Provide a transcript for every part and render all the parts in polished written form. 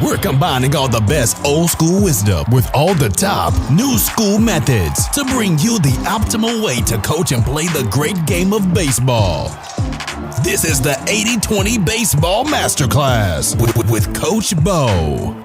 We're combining all the best old school wisdom with all the top new school methods to bring you the optimal way to coach and play the great game of baseball. This is the 80-20 Baseball Masterclass with Coach Bo.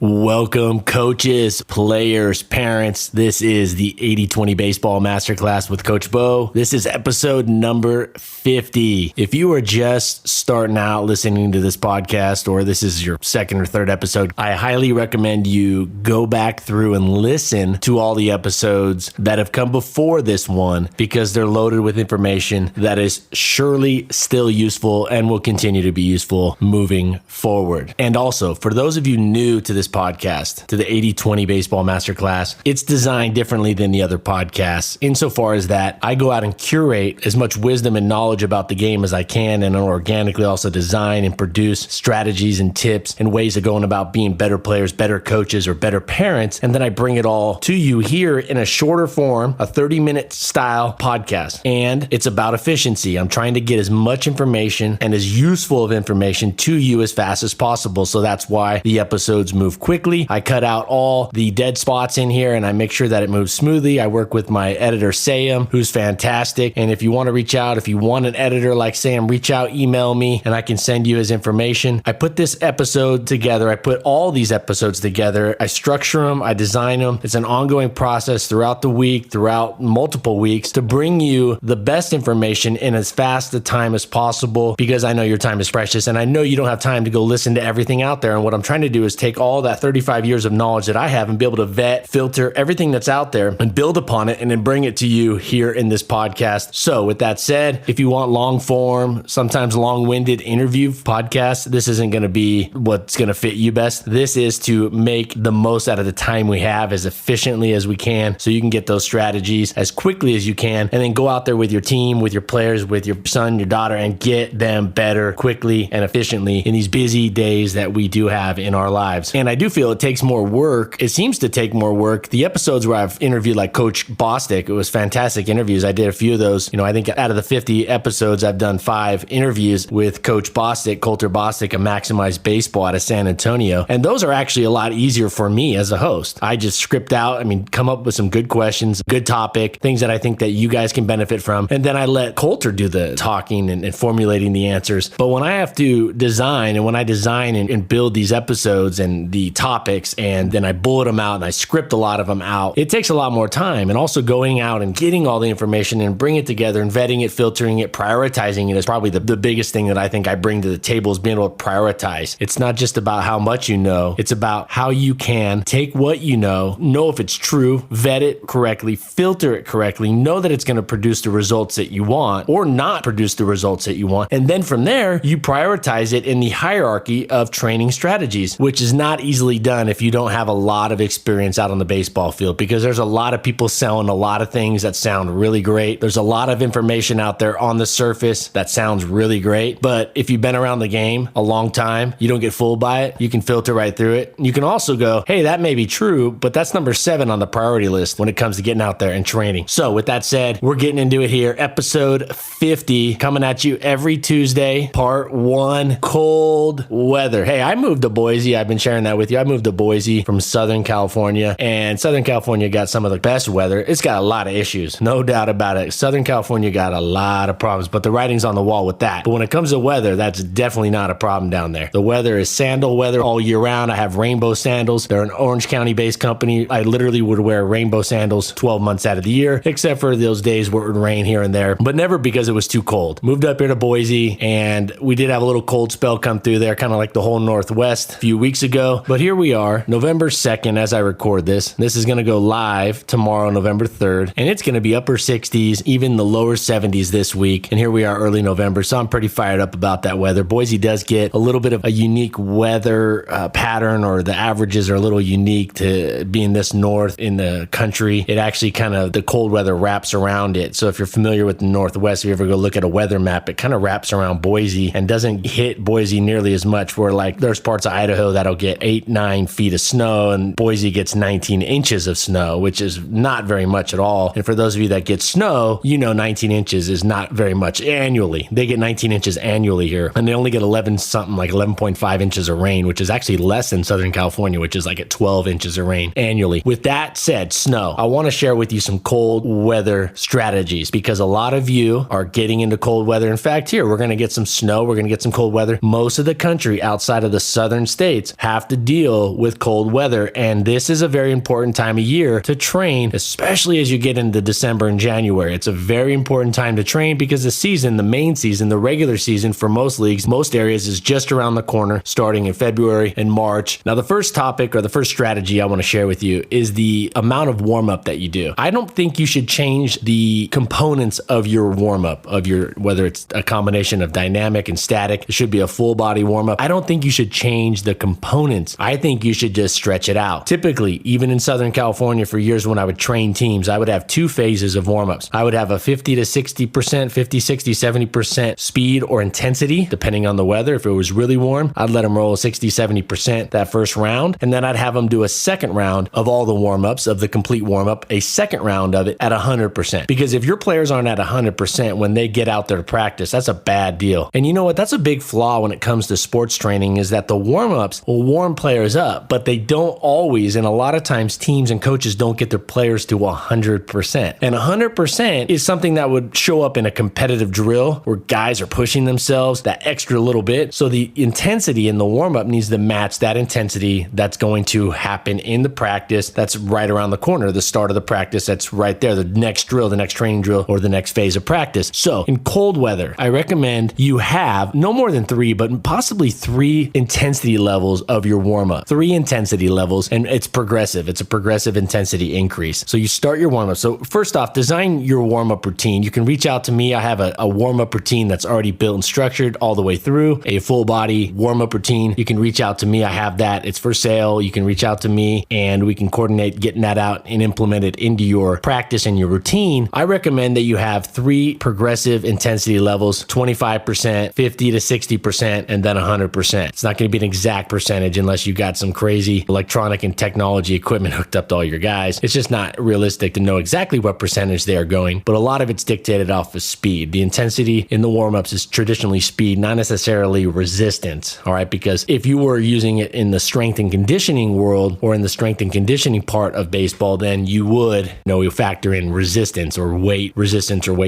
Welcome, coaches, players, parents. This is the 80-20 Baseball Masterclass with Coach Bo. This is episode number 50. If you are just starting out listening to this podcast, or this is your second or third episode, I highly recommend you go back through and listen to all the episodes that have come before this one, because they're loaded with information that is surely still useful and will continue to be useful moving forward. And also, for those of you new to this podcast, to the 80-20 Baseball Masterclass, it's designed differently than the other podcasts insofar as that I go out and curate as much wisdom and knowledge about the game as I can, and organically also design and produce strategies and tips and ways of going about being better players, better coaches, or better parents. And then I bring it all to you here in a shorter form, a 30-minute style podcast. And it's about efficiency. I'm trying to get as much information and as useful of information to you as fast as possible. So that's why the episodes move quickly. I cut out all the dead spots in here and I make sure that it moves smoothly. I work with my editor, Sam, who's fantastic. And if you want to reach out, if you want an editor like Sam, reach out, email me, and I can send you his information. I put this episode together. I put all these episodes together. I structure them. I design them. It's an ongoing process throughout the week, throughout multiple weeks, to bring you the best information in as fast a time as possible, because I know your time is precious and I know you don't have time to go listen to everything out there. And what I'm trying to do is take all that 35 years of knowledge that I have and be able to vet, filter everything that's out there and build upon it and then bring it to you here in this podcast. So with that said, if you want long form, sometimes long-winded interview podcasts, this isn't going to be what's going to fit you best. This is to make the most out of the time we have as efficiently as we can, so you can get those strategies as quickly as you can, and then go out there with your team, with your players, with your son, your daughter, and get them better quickly and efficiently in these busy days that we do have in our lives. And I do feel it takes more work. It seems to take more work. The episodes where I've interviewed like Coach Bostic, it was fantastic interviews. I did a few of those. I think out of the 50 episodes, I've done 5 interviews with Coach Bostic, Coulter Bostic, of Maximize Baseball out of San Antonio. And those are actually a lot easier for me as a host. I just script out, come up with some good questions, good topic, things that I think that you guys can benefit from. And then I let Coulter do the talking and formulating the answers. But when I have to design, and when I design and build these episodes and the topics, and then I bullet them out and I script a lot of them out, it takes a lot more time. And also going out and getting all the information and bring it together and vetting it, filtering it, prioritizing it is probably the biggest thing that I think I bring to the table, is being able to prioritize. It's not just about how much you know, it's about how you can take what you know if it's true, vet it correctly, filter it correctly, know that it's going to produce the results that you want or not produce the results that you want. And then from there, you prioritize it in the hierarchy of training strategies, which is not easily done if you don't have a lot of experience out on the baseball field, because there's a lot of people selling a lot of things that sound really great. There's a lot of information out there on the surface that sounds really great, but if you've been around the game a long time, you don't get fooled by it. You can filter right through it. You can also go, hey, that may be true, but that's number 7 on the priority list when it comes to getting out there and training. So with that said, we're getting into it here. Episode 50 coming at you every Tuesday, part 1, cold weather. Hey, I moved to Boise. I've been sharing that with you. I moved to Boise from Southern California, and Southern California got some of the best weather. It's got a lot of issues, no doubt about it. Southern California got a lot of problems, but the writing's on the wall with that. But when it comes to weather, that's definitely not a problem down there. The weather is sandal weather all year round. I have rainbow sandals. They're an Orange County based company. I literally would wear rainbow sandals 12 months out of the year, except for those days where it would rain here and there, but never because it was too cold. Moved up here to Boise, and we did have a little cold spell come through there, kind of like the whole Northwest a few weeks ago. But here we are, November 2nd, as I record this. This is going to go live tomorrow, November 3rd, and it's going to be upper 60s, even the lower 70s this week. And here we are early November, so I'm pretty fired up about that weather. Boise does get a little bit of a unique weather pattern, or the averages are a little unique to being this north in the country. It actually kind of, the cold weather wraps around it. So if you're familiar with the Northwest, if you ever go look at a weather map, it kind of wraps around Boise and doesn't hit Boise nearly as much, where like there's parts of Idaho that'll get 8 8-9 feet of snow, and Boise gets 19 inches of snow, which is not very much at all. And for those of you that get snow, 19 inches is not very much annually. They get 19 inches annually here, and they only get 11.5 inches of rain, which is actually less than Southern California, which is like at 12 inches of rain annually. With that said, snow, I want to share with you some cold weather strategies because a lot of you are getting into cold weather. In fact, here, we're going to get some snow. We're going to get some cold weather. Most of the country outside of the southern states have to deal with cold weather. And this is a very important time of year to train, especially as you get into December and January. It's a very important time to train because the main season, the regular season for most leagues, most areas is just around the corner, starting in February and March. Now, the first topic or the first strategy I want to share with you is the amount of warm up that you do. I don't think you should change the components of your warm up, whether it's a combination of dynamic and static. It should be a full body warm up. I don't think you should change the components. I think you should just stretch it out. Typically, even in Southern California, for years when I would train teams, I would have two phases of warm ups. I would have a 50 to 60%, 50, 60, 70% speed or intensity, depending on the weather. If it was really warm, I'd let them roll 60, 70% that first round. And then I'd have them do a second round of all the warm ups, of the complete warm up, a second round of it at 100%. Because if your players aren't at 100% when they get out there to practice, that's a bad deal. And you know what? That's a big flaw when it comes to sports training, is that the warm ups will warm players up, but they don't always. And a lot of times teams and coaches don't get their players to 100%. And 100% is something that would show up in a competitive drill where guys are pushing themselves that extra little bit. So the intensity in the warm up needs to match that intensity that's going to happen in the practice that's right around the corner, the start of the practice that's right there, the next drill, the next training drill, or the next phase of practice. So in cold weather, I recommend you have no more than 3, but possibly 3 intensity levels of your warm up. 3 intensity levels, and it's progressive. It's a progressive intensity increase. So you start your warm up. So first off, design your warm up routine. You can reach out to me. I have a warm up routine that's already built and structured all the way through, a full body warm up routine. You can reach out to me. I have that. It's for sale. You can reach out to me and we can coordinate getting that out and implement it into your practice and your routine. I recommend that you have 3 progressive intensity levels, 25%, 50 to 60%, and then 100%. It's not going to be an exact percentage unless you got some crazy electronic and technology equipment hooked up to all your guys. It's just not realistic to know exactly what percentage they are going, but a lot of it's dictated off of speed. The intensity in the warm-ups is traditionally speed, not necessarily resistance, all right? Because if you were using it in the strength and conditioning world or in the strength and conditioning part of baseball, then you would, you factor in resistance or weight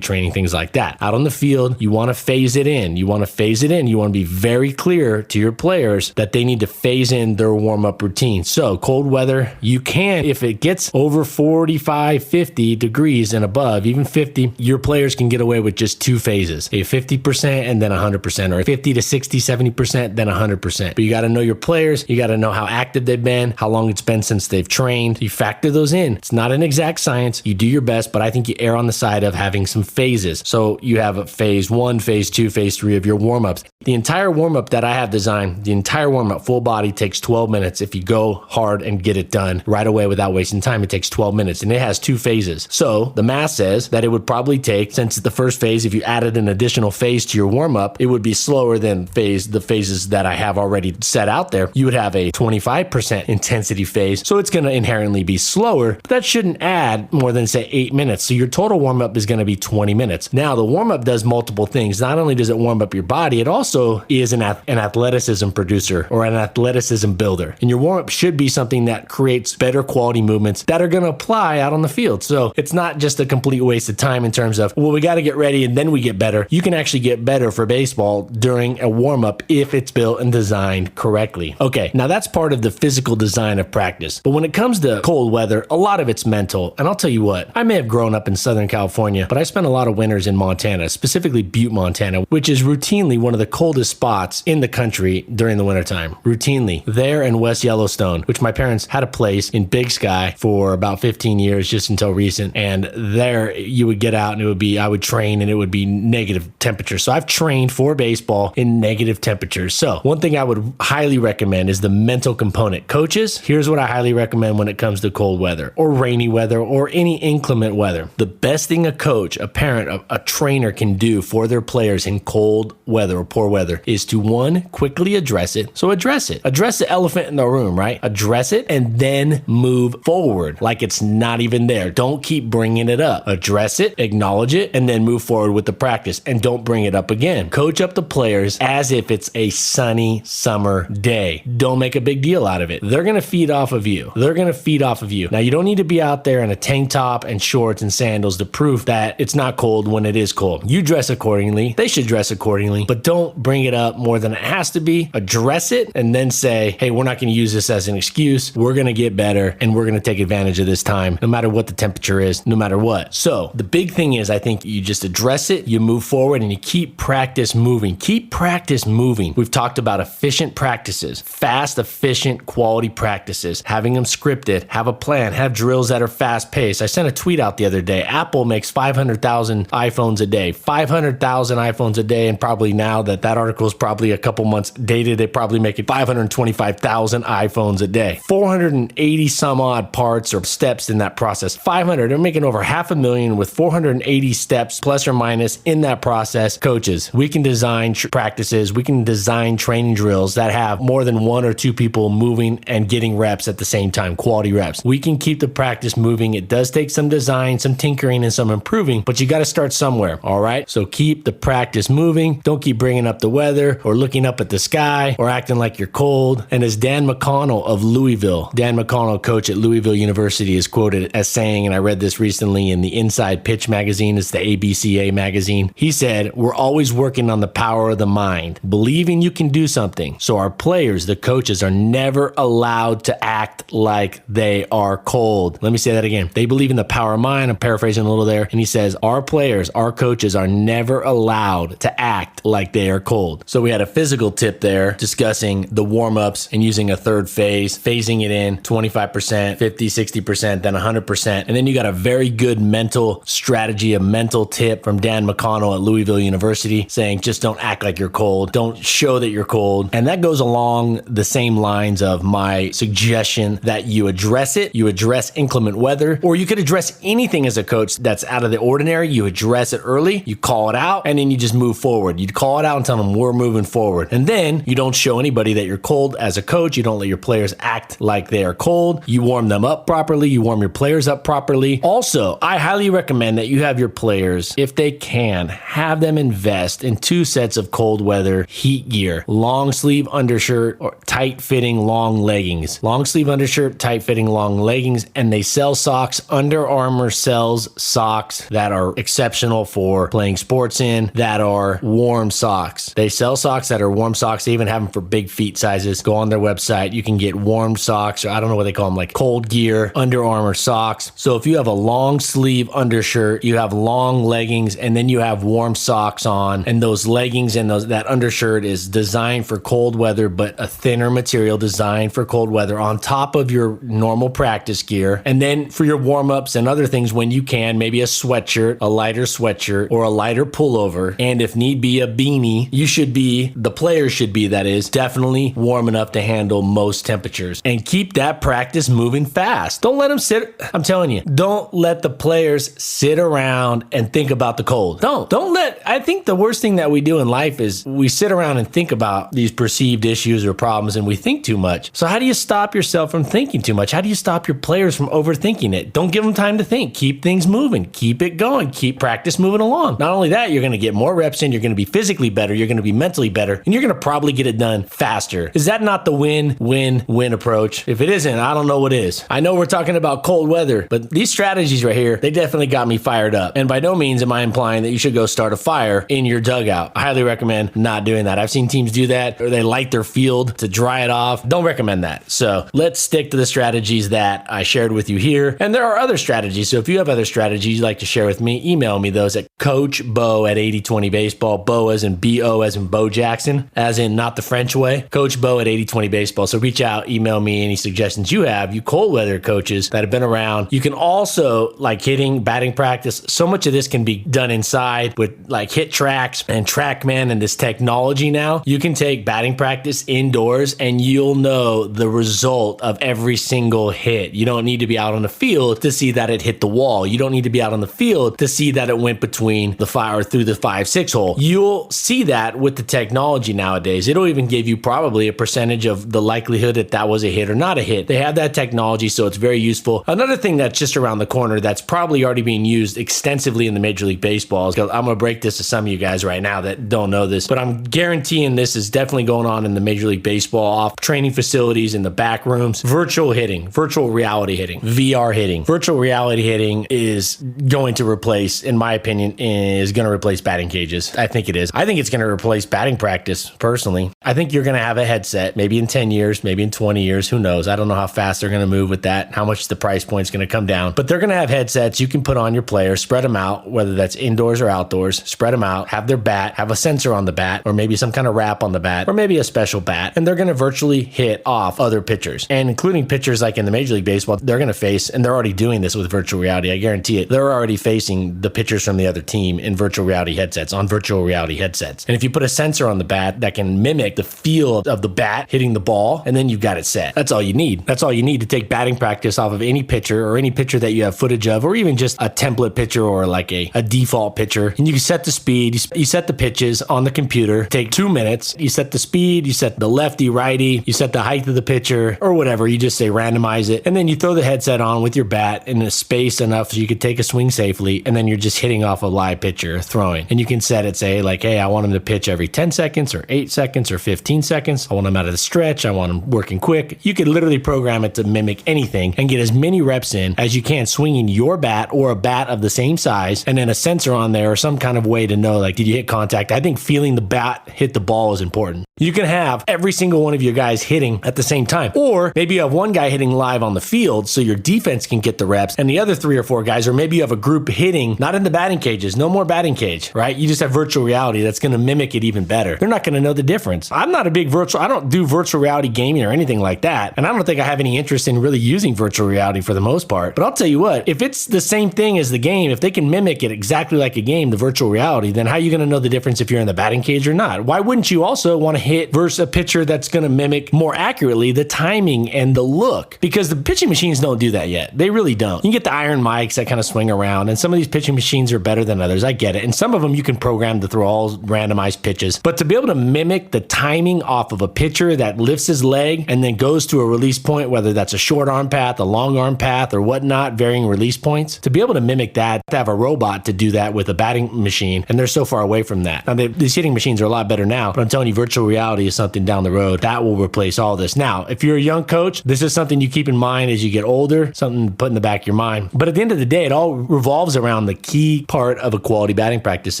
training, things like that. Out on the field, you want to phase it in. You want to be very clear to your players that they need to phase in their warm-up routine. So cold weather, you can, if it gets over 45, 50 degrees and above, even 50, your players can get away with just 2 phases, a 50% and then 100%, or a 50 to 60, 70%, then 100%. But you got to know your players. You got to know how active they've been, how long it's been since they've trained. You factor those in. It's not an exact science. You do your best, but I think you err on the side of having some phases. So you have a phase 1, phase 2, phase 3 of your warm-ups. The entire warm-up that I have designed, the entire warm-up full body takes 12 minutes. If you go hard and get it done right away without wasting time, it takes 12 minutes and it has 2 phases. So the math says that it would probably take, since the first phase, if you added an additional phase to your warm-up, it would be slower than the phases that I have already set out there. You would have a 25% intensity phase. So it's going to inherently be slower, but that shouldn't add more than say 8 minutes. So your total warm-up is going to be 20 minutes. Now the warm-up does multiple things. Not only does it warm up your body, it also is an athleticism producer or an athleticism builder. And your warm-up should be something that creates better quality movements that are going to apply out on the field. So it's not just a complete waste of time in terms of, well, we got to get ready and then we get better. You can actually get better for baseball during a warm-up if it's built and designed correctly. Okay, now that's part of the physical design of practice. But when it comes to cold weather, a lot of it's mental. And I'll tell you what, I may have grown up in Southern California, but I spent a lot of winters in Montana, specifically Butte, Montana, which is routinely one of the coldest spots in the country during the wintertime. Routinely. There in West Yellowstone, which my parents had a place in Big Sky for about 15 years, just until recent. And there you would get out and I would train and it would be negative temperature. So I've trained for baseball in negative temperatures. So one thing I would highly recommend is the mental component. Coaches, here's what I highly recommend when it comes to cold weather or rainy weather or any inclement weather. The best thing a coach, a parent, a trainer can do for their players in cold weather or poor weather is to one, quickly address it. So address it. Address the elephant in the room, right? Address it and then move forward like it's not even there. Don't keep bringing it up. Address it, acknowledge it, and then move forward with the practice and don't bring it up again. Coach up the players as if it's a sunny summer day. Don't make a big deal out of it. They're going to feed off of you. They're going to feed off of you. Now, you don't need to be out there in a tank top and shorts and sandals to prove that it's not cold when it is cold. You dress accordingly. They should dress accordingly, but don't bring it up more than it has to be. Address it and then say, hey, we're not going to use this as an excuse. We're going to get better and we're going to take advantage of this time, no matter what the temperature is, no matter what. So the big thing is, I think you just address it, you move forward, and you keep practice moving. Keep practice moving. We've talked about efficient practices, fast, efficient, quality practices, having them scripted, have a plan, have drills that are fast paced. I sent a tweet out the other day. Apple makes 500,000 iPhones a day, 500,000 iPhones a day. And probably now that article is probably a couple months dated, they probably make it 525,000 iPhones a day, 480 some odd parts or steps in that process. 500, they're making over 500,000 with 480 steps plus or minus in that process. Coaches, we can design practices, we can design training drills that have more than one or two people moving and getting reps at the same time, quality reps. We can keep the practice moving. It does take some design, some tinkering, and some improving, but you got to start somewhere, all right? So keep the practice moving. Don't keep bringing up the weather or looking up at the sky or acting like you're cold. And as Dan McConnell of Louisville, Dan McConnell, coach at Louisville University, is quoted as saying, and I read this recently in the Inside Pitch magazine, it's the ABCA magazine. He said, we're always working on the power of the mind, believing you can do something. So our players, the coaches, are never allowed to act like they are cold. Let me say that again. They believe in the power of mind. I'm paraphrasing a little there. And he says, our players, our coaches are never allowed to act like they are cold. So we had a physical tip there discussing the warm-ups and using a third phase, phasing it in 25%, 50, 60%, then 100%. And then you got a very good mental strategy, a mental tip from Dan McConnell at Louisville University saying, just don't act like you're cold. Don't show that you're cold. And that goes along the same lines of my suggestion that you address it, you address inclement weather, or you could address anything as a coach that's out of the ordinary. You address it early, you call it out, and then you just move forward. You call it out and tell them we're moving forward. And then you don't show anybody that you're cold as a coach. You don't let your players act like they are cold. You warm them up properly. You warm your players up properly. Also, I highly recommend that you have your players, if they can, have them invest in 2 sets of cold weather heat gear, long sleeve undershirt or tight fitting long leggings, long sleeve undershirt, tight fitting long leggings, and they sell socks. Under Armour sells socks that are exceptional for playing sports in, that are warm socks. They sell socks that are warm socks. They even have them for big feet sizes. Go on their website. You can get warm socks, or I don't know what they call them, like cold gear, Under Armour socks. So if you have a long sleeve undershirt, you have long leggings, and then you have warm socks on, and those leggings and that undershirt is designed for cold weather, but a thinner material designed for cold weather on top of your normal practice gear. And then for your warm-ups and other things, when you can, maybe a sweatshirt, a lighter sweatshirt, or a lighter pullover, and if need be, a beanie. The players should be, that is, definitely warm enough to handle most temperatures. And keep that practice moving fast. Don't let them sit. I'm telling you, don't let the players sit around and think about the cold. I think the worst thing that we do in life is we sit around and think about these perceived issues or problems, and we think too much. So how do you stop yourself from thinking too much? How do you stop your players from overthinking it? Don't give them time to think. Keep things moving. Keep it going. Keep practice moving along. Not only that, you're going to get more reps in. You're going to be physically better. You're going to be mentally better, and you're going to probably get it done faster. Is that not the win-win-win approach? If it isn't, I don't know what is. I know we're talking about cold weather, but these strategies right here, they definitely got me fired up. And by no means am I implying that you should go start a fire in your dugout. I highly recommend not doing that. I've seen teams do that, or they light their field to dry it off. Don't recommend that. So let's stick to the strategies that I shared with you here. And there are other strategies. So if you have other strategies you'd like to share with me, email me those at coachbo@8020baseball. Bo as in B-O as in Bo Jackson, as in not the French way. Coach Bo at 8020baseball. So reach out, email me any suggestions you have, you cold weather coaches that have been around. You can also, like hitting, batting practice. So much of this can be done inside with like hit tracks and TrackMan and this technology now. You can take batting practice indoors and you'll know the result of every single hit. You don't need to be out on the field to see that it hit the wall. You don't need to be out on the field to see that it went between the 5 or through the 5-6 hole. You'll see that that with the technology nowadays, it'll even give you probably a percentage of the likelihood that was a hit or not a hit. They have that technology, so it's very useful. Another thing that's just around the corner that's probably already being used extensively in the Major League Baseball is, I'm going to break this to some of you guys right now that don't know this, but I'm guaranteeing this is definitely going on in the Major League Baseball off training facilities, in the back rooms. Virtual hitting, virtual reality hitting, VR hitting. Virtual reality hitting is going to replace, in my opinion, is going to replace batting cages. I think it is. I think it's going to replace batting practice, personally. I think you're going to have a headset, maybe in 10 years, maybe in 20 years, who knows? I don't know how fast they're going to move with that, how much the price point is going to come down, but they're going to have headsets you can put on your players, spread them out, whether that's indoors or outdoors, spread them out, have their bat, have a sensor on the bat, or maybe some kind of wrap on the bat, or maybe a special bat, and they're going to virtually hit off other pitchers, and including pitchers like in the Major League Baseball, they're going to face, and they're already doing this with virtual reality, I guarantee it, they're already facing the pitchers from the other team in virtual reality headsets, on virtual reality headsets. And if you put a sensor on the bat that can mimic the feel of the bat hitting the ball, and then you've got it set. That's all you need. That's all you need to take batting practice off of any pitcher or any pitcher that you have footage of, or even just a template pitcher or like a default pitcher. And you can set the speed, you set the pitches on the computer, take 2 minutes, you set the speed, you set the lefty, righty, you set the height of the pitcher or whatever, you just say randomize it, and then you throw the headset on with your bat in a space enough so you could take a swing safely, and then you're just hitting off a live pitcher throwing. And you can set it, say like, hey, I want him to pitch every 10 seconds or 8 seconds or 15 seconds. I want him out of the stretch. I want him working quick. You could literally program it to mimic anything and get as many reps in as you can swinging your bat or a bat of the same size, and then a sensor on there or some kind of way to know, like, did you hit contact? I think feeling the bat hit the ball is important. You can have every single one of your guys hitting at the same time, or maybe you have one guy hitting live on the field so your defense can get the reps, and the other 3 or 4 guys, or maybe you have a group hitting, not in the batting cages, no more batting cage, right? You just have virtual reality that's going to mimic it even better. They're not going to know the difference. I don't do virtual reality gaming or anything like that, and I don't think I have any interest in really using virtual reality for the most part, but I'll tell you what, if it's the same thing as the game, if they can mimic it exactly like a game, the virtual reality, then how are you going to know the difference if you're in the batting cage or not? Why wouldn't you also want to hit versus a pitcher that's going to mimic more accurately the timing and the look? Because the pitching machines don't do that yet. They really don't. You can get the iron mics that kind of swing around, and some of these pitching machines are better than others. I get it. And some of them you can program to throw all randomized pitches, but to be able to mimic the timing off of a pitcher that lifts his leg and then goes to a release point, whether that's a short arm path, a long arm path, or whatnot, varying release points, to be able to mimic that, to have a robot to do that with a batting machine, and they're so far away from that. Now, these hitting machines are a lot better now, but I'm telling you, virtual reality is something down the road that will replace all this. Now, if you're a young coach, this is something you keep in mind as you get older, something to put in the back of your mind. But at the end of the day, it all revolves around the key part of a quality batting practice,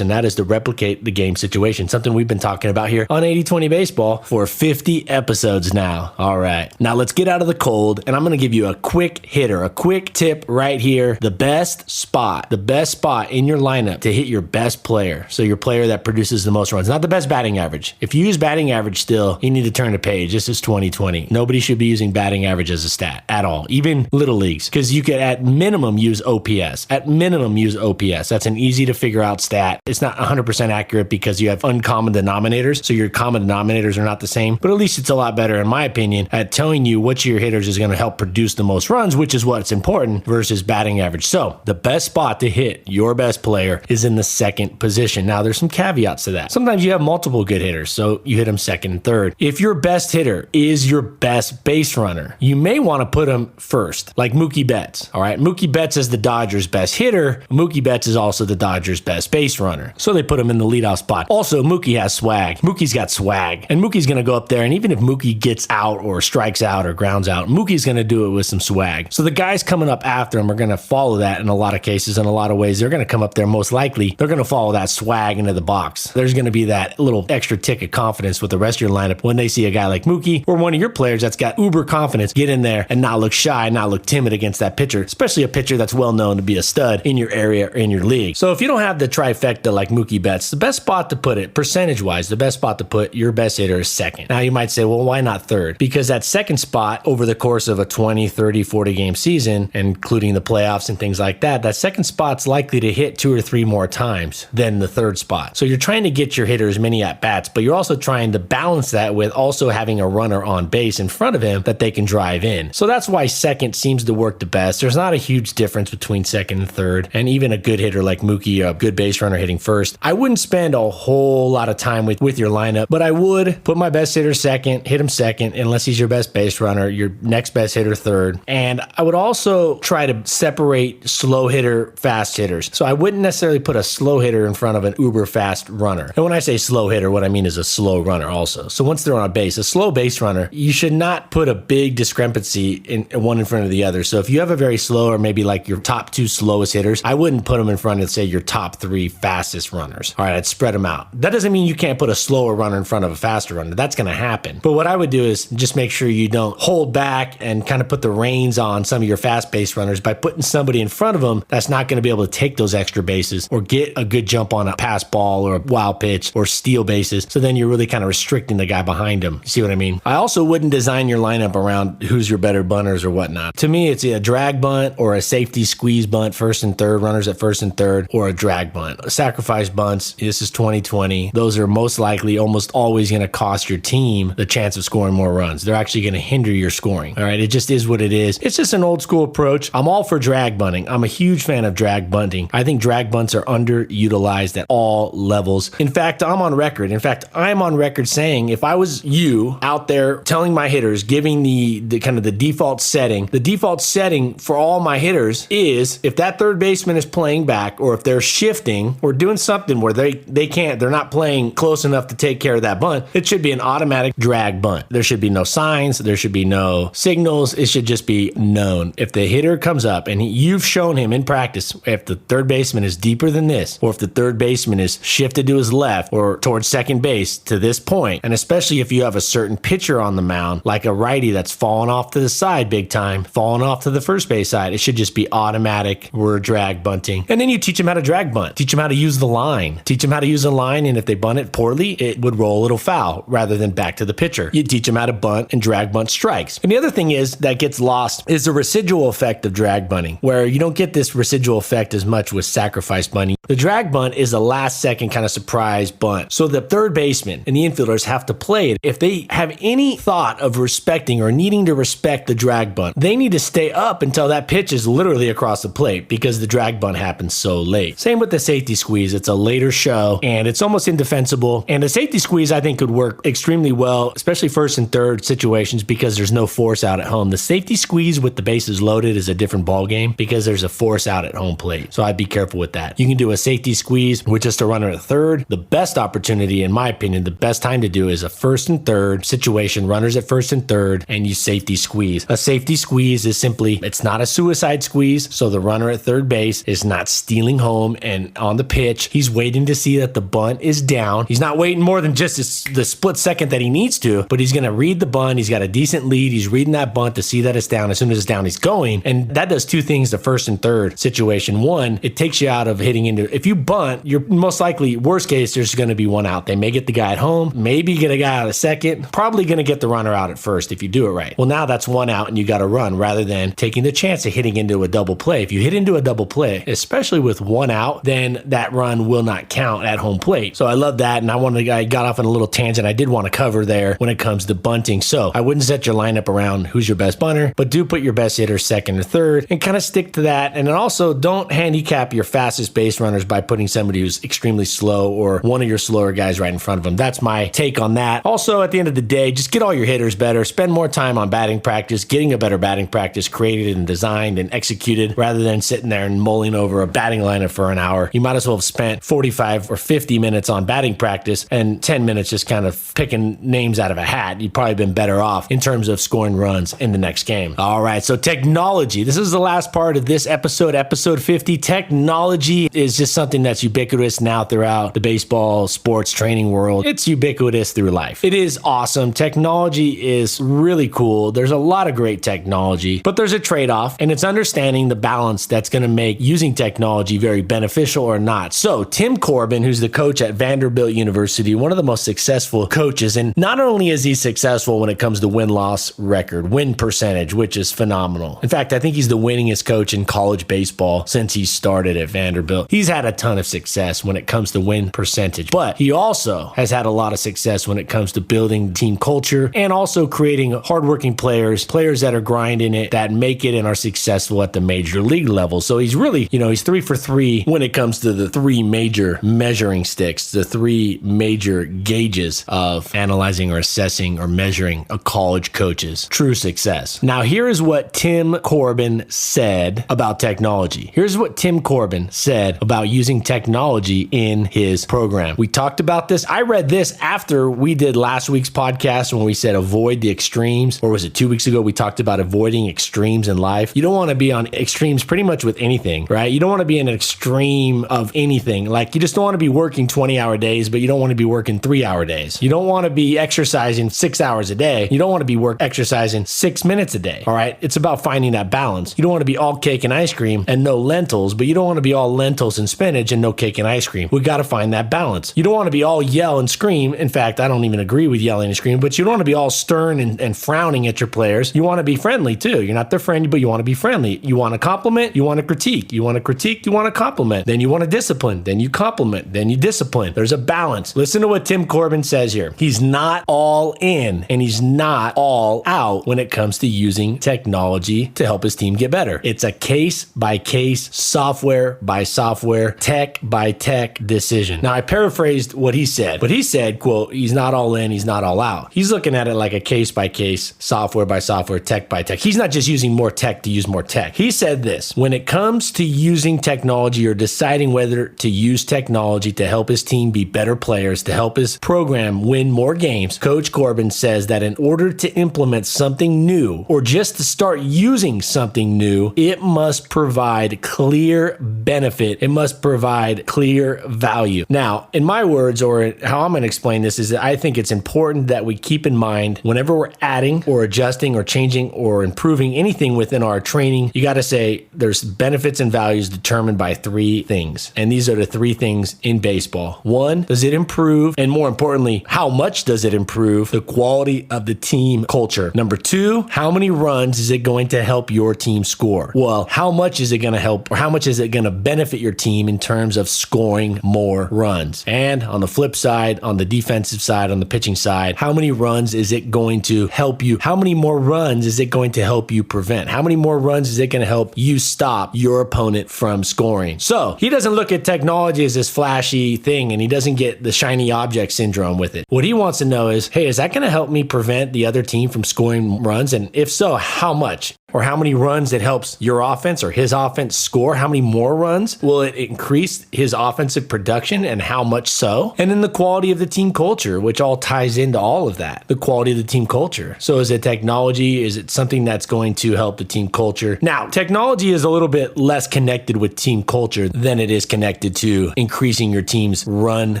and that is to replicate the game situation, something we've been talking about here on 80/20 Baseball for 50 episodes now. All right, now let's get out of the cold, and I'm going to give you a quick hitter, a quick tip right here. The best spot in your lineup to hit your best player, so your player that produces the most runs, not the best batting average. If you use batting average still, you need to turn a page. This is 2020. Nobody should be using batting average as a stat at all, even little leagues, because you could at minimum use OPS. At minimum use OPS. That's an easy to figure out stat. It's not 100% accurate because you have uncommon denominators, so your common denominators are not the same, but at least it's a lot better, in my opinion, at telling you which of your hitters is going to help produce the most runs, which is what's important, versus batting average. So the best spot to hit your best player is in the second position. Now, there's some caveats to that. Sometimes you have multiple good hitters, so you hit them second and third. If your best hitter is your best base runner, you may want to put him first, like Mookie Betts. All right, Mookie Betts is the Dodgers' best hitter. Mookie Betts is also the Dodgers' best base runner, so they put him in the leadoff spot. Also, Mookie has swag. Mookie's got swag, and Mookie's going to go up there, and even if Mookie gets out or strikes out or grounds out, Mookie's going to do it with some swag. So the guys coming up after him are going to follow that in a lot of cases, in a lot of ways. They're going to come up there, most likely, they're going to follow that swag into the box. There's going to be that little extra tick of confidence with the rest of your lineup when they see a guy like Mookie or one of your players that's got uber confidence get in there and not look shy, not look timid against that pitcher, especially a pitcher that's well known to be a stud in your area or in your league. So if you don't have the trifecta like Mookie Betts, the best spot to put it, percentage-wise, the best spot to put your best hitter is second. Now you might say, well, why not third? Because that second spot over the course of a 20, 30, 40 game season, including the playoffs and things like that, that second spot's likely to hit 2 or 3 more times than the third spot. So you're trying to get your hitter as many at-bats, but you're also trying to balance that with also having a runner on base in front of him that they can drive in. So that's why second seems to work the best. There's not a huge difference between second and third, and even a good hitter like Mookie, a good base runner hitting first. I wouldn't spend a whole whole lot of time with your lineup, but I would put my best hitter second, hit him second, unless he's your best base runner, your next best hitter third. And I would also try to separate slow hitter, fast hitters. So I wouldn't necessarily put a slow hitter in front of an uber fast runner. And when I say slow hitter, what I mean is a slow runner also. So once they're on a base, a slow base runner, you should not put a big discrepancy in one in front of the other. So if you have a very slow, or maybe like your top two slowest hitters, I wouldn't put them in front of, say, your top three fastest runners. All right, I'd spread them out. That doesn't mean you can't put a slower runner in front of a faster runner. That's going to happen. But what I would do is just make sure you don't hold back and kind of put the reins on some of your fast base runners by putting somebody in front of them that's not going to be able to take those extra bases or get a good jump on a pass ball or a wild pitch or steal bases. So then you're really kind of restricting the guy behind him. You see what I mean? I also wouldn't design your lineup around who's your better bunters or whatnot. To me, it's a drag bunt or a safety squeeze bunt, first and third, runners at first and third, or a drag bunt. Sacrifice bunts, this is 2020. Those are most likely almost always going to cost your team the chance of scoring more runs. They're actually going to hinder your scoring. All right, it just is what it is. It's just an old school approach. I'm all for drag bunting. I'm a huge fan of drag bunting. I think drag bunts are underutilized at all levels. In fact, I'm on record saying if I was you out there telling my hitters, giving the kind of the default setting for all my hitters is if that third baseman is playing back, or if they're shifting or doing something where they're not playing close enough to take care of that bunt, it should be an automatic drag bunt. There should be no signs. There should be no signals. It should just be known. If the hitter comes up and you've shown him in practice, if the third baseman is deeper than this, or if the third baseman is shifted to his left or towards second base to this point, and especially if you have a certain pitcher on the mound, like a righty that's falling off to the side big time, falling off to the first base side, it should just be automatic. We're drag bunting. And then you teach them how to drag bunt. Teach them how to use the line. Teach them how to use the line, and if they bunt it poorly, it would roll a little foul rather than back to the pitcher. You teach them how to bunt and drag bunt strikes. And the other thing is that gets lost is the residual effect of drag bunting, where you don't get this residual effect as much with sacrifice bunting. The drag bunt is a last second kind of surprise bunt. So the third baseman and the infielders have to play it. If they have any thought of respecting or needing to respect the drag bunt, they need to stay up until that pitch is literally across the plate, because the drag bunt happens so late. Same with the safety squeeze. It's a later show and it's almost indefensible. And the safety squeeze, I think, could work extremely well, especially first and third situations, because there's no force out at home. The safety squeeze with the bases loaded is a different ball game because there's a force out at home plate. So I'd be careful with that. You can do a safety squeeze with just a runner at third. The best opportunity, in my opinion, the best time to do is a first and third situation, runners at first and third, and you safety squeeze. A safety squeeze is simply, it's not a suicide squeeze. So the runner at third base is not stealing home and on the pitch. He's waiting to see that the bunt is down. He's not waiting more than just the split second that he needs to, but he's going to read the bunt. He's got a decent lead. He's reading that bunt to see that it's down. As soon as it's down, he's going. And that does two things, the first and third situation. One, it takes you out of hitting into, if you bunt, you're most likely, worst case, there's going to be one out. They may get the guy at home, maybe get a guy out at second, probably going to get the runner out at first if you do it right. Well, now that's one out and you got to run rather than taking the chance of hitting into a double play. If you hit into a double play, especially with one out, then that run will not count at home plate. So I love that. And I got off on a little tangent I did want to cover there when it comes to bunting. So I wouldn't set your lineup around who's your best bunter, but do put your best hitter second or third and kind of stick to that. And then also don't handicap your fastest base runners by putting somebody who's extremely slow or one of your slower guys right in front of them. That's my take on that. Also, at the end of the day, just get all your hitters better. Spend more time on batting practice, getting a better batting practice created and designed and executed rather than sitting there and mulling over a batting lineup for an hour. You might as well have spent 45 or 50 minutes on batting practice and 10 minutes just kind of picking names out of a hat. You've probably been better off in terms of scoring runs in the next game. All right, so technology. This is the last part of this episode, episode 50. Technology is just something that's ubiquitous now throughout the baseball, sports, training world. It's ubiquitous through life. It is awesome. Technology is really cool. There's a lot of great technology, but there's a trade-off, and it's understanding the balance that's going to make using technology very beneficial or not. So Tim Corbin, who's the coach at Vanderbilt University, one of the most successful coaches, and not only is he successful when it comes to win-loss record, win percentage, which is phenomenal. In fact, I think he's the winningest coach in college baseball since he started at Vanderbilt. He's had a ton of success when it comes to win percentage, but he also has had a lot of success when it comes to building team culture and also creating hardworking players that are grinding it, that make it and are successful at the major league level. So he's really, he's 3 for 3 when it comes to the three major measuring sticks. metrics, the three major gauges of analyzing or assessing or measuring a college coach's true success. Now, here is what Tim Corbin said about technology. Here's what Tim Corbin said about using technology in his program. We talked about this. I read this after we did last week's podcast when we said avoid the extremes, or was it 2 weeks ago? We talked about avoiding extremes in life. You don't want to be on extremes pretty much with anything, right? You don't want to be in an extreme of anything. Like, you just don't want to be working 20-hour days, but you don't want to be working 3-hour days. You don't want to be exercising 6 hours a day. You don't want to be exercising 6 minutes a day. All right. It's about finding that balance. You don't want to be all cake and ice cream and no lentils, but you don't want to be all lentils and spinach and no cake and ice cream. We got to find that balance. You don't want to be all yell and scream. In fact, I don't even agree with yelling and screaming, but you don't want to be all stern and frowning at your players. You want to be friendly too. You're not their friend, but you want to be friendly. You want to compliment, you want to critique. You want to critique, you want to compliment. Then you want to discipline, then you compliment, then you discipline. There's a balance. Listen to what Tim Corbin says here. He's not all in and he's not all out when it comes to using technology to help his team get better. It's a case by case, software by software, tech by tech decision. Now, I paraphrased what he said, but he said, quote, he's not all in, he's not all out. He's looking at it like a case by case, software by software, tech by tech. He's not just using more tech to use more tech. He said this: when it comes to using technology or deciding whether to use technology to help his team be better players, to help his program win more games, Coach Corbin says that in order to implement something new or just to start using something new, it must provide clear benefit. It must provide clear value. Now, in my words, or how I'm going to explain this, is that I think it's important that we keep in mind whenever we're adding or adjusting or changing or improving anything within our training, you got to say there's benefits and values determined by three things. And these are the three things in baseball. One, does it improve? And more importantly, how much does it improve the quality of the team culture? Number two, how many runs is it going to help your team score? Well, how much is it going to help, or how much is it going to benefit your team in terms of scoring more runs? And on the flip side, on the defensive side, on the pitching side, how many runs is it going to help you? How many more runs is it going to help you prevent? How many more runs is it going to help you stop your opponent from scoring? So he doesn't look at technology as this flashy thing, and he doesn't get the shiny object syndrome with it. What he wants to know is, hey, is that going to help me prevent the other team from scoring runs? And if so, how much? Or how many runs it helps your offense or his offense score? How many more runs will it increase his offensive production, and how much so? And then the quality of the team culture, which all ties into all of that. The quality of the team culture. So is it technology? Is it something that's going to help the team culture? Now, technology is a little bit less connected with team culture than it is connected to increasing your team's run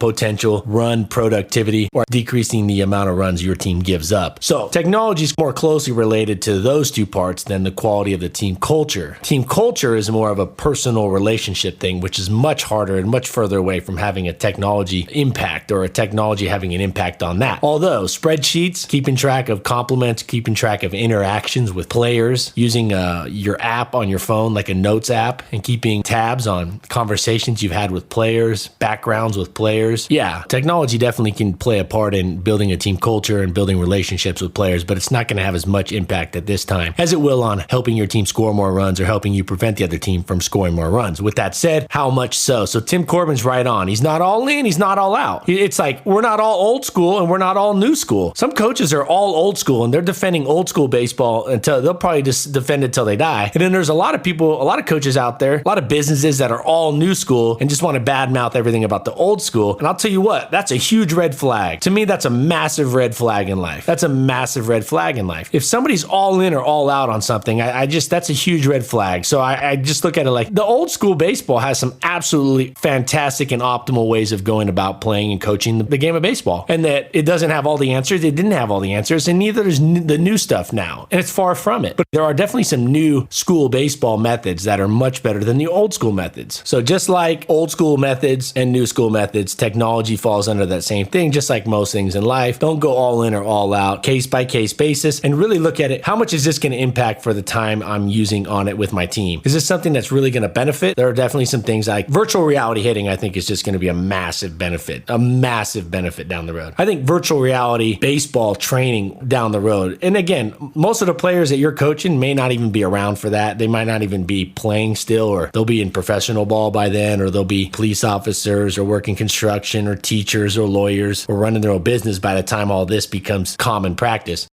potential, run productivity, or decreasing the amount of runs your team gives up. So technology is more closely related to those two parts than the quality of the team culture. Team culture is more of a personal relationship thing, which is much harder and much further away from having a technology impact or a technology having an impact on that. Although spreadsheets, keeping track of compliments, keeping track of interactions with players, using your app on your phone like a notes app, and keeping tabs on conversations you've had with players, backgrounds with players. Yeah, technology definitely can play a part in building a team culture and building relationships with players, but it's not going to have as much impact at this time as it will on helping your team score more runs or helping you prevent the other team from scoring more runs. With that said, how much so? So Tim Corbin's right on. He's not all in, he's not all out. It's like we're not all old school and we're not all new school. Some coaches are all old school and they're defending old school baseball until they'll probably just defend it till they die. And then there's a lot of people, a lot of coaches out there, a lot of businesses that are all new school and just want to badmouth everything about the old school. And I'll tell you what, that's a huge red flag. To me, that's a massive red flag in life. That's a massive red flag in life. If somebody's all in or all out on something, I just, that's a huge red flag. So I just look at it like the old school baseball has some absolutely fantastic and optimal ways of going about playing and coaching the game of baseball. And that it doesn't have all the answers. It didn't have all the answers, and neither is the new stuff now. And it's far from it. But there are definitely some new school baseball methods that are much better than the old school methods. So just like old school methods and new school methods, technology falls under that same thing, just like most things in life. Don't go all in or all out, case by case basis, and really look at it. How much is this going to impact respect for the time I'm using on it with my team. Is this something that's really going to benefit? There are definitely some things like virtual reality hitting, I think is just going to be a massive benefit down the road. I think virtual reality baseball training down the road. And again, most of the players that you're coaching may not even be around for that. They might not even be playing still, or they'll be in professional ball by then, or they'll be police officers or working construction or teachers or lawyers or running their own business by the time all this becomes common practice.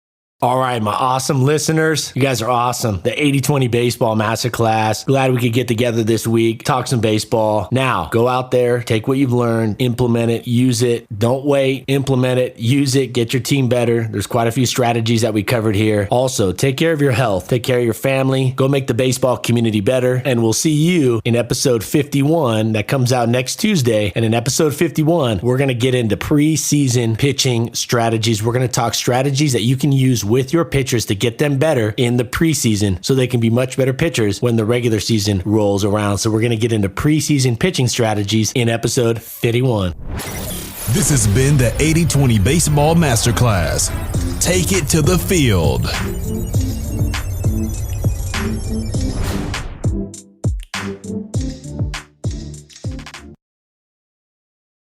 All right, my awesome listeners. You guys are awesome. The 80-20 Baseball Masterclass. Glad we could get together this week, talk some baseball. Now, go out there, take what you've learned, implement it, use it. Don't wait. Implement it, use it, get your team better. There's quite a few strategies that we covered here. Also, take care of your health, take care of your family, go make the baseball community better, and we'll see you in episode 51 that comes out next Tuesday. And in episode 51, we're going to get into preseason pitching strategies. We're going to talk strategies that you can use with your pitchers to get them better in the preseason so they can be much better pitchers when the regular season rolls around. So we're going to get into preseason pitching strategies in episode 51. This has been the 80-20 Baseball Masterclass. Take it to the field.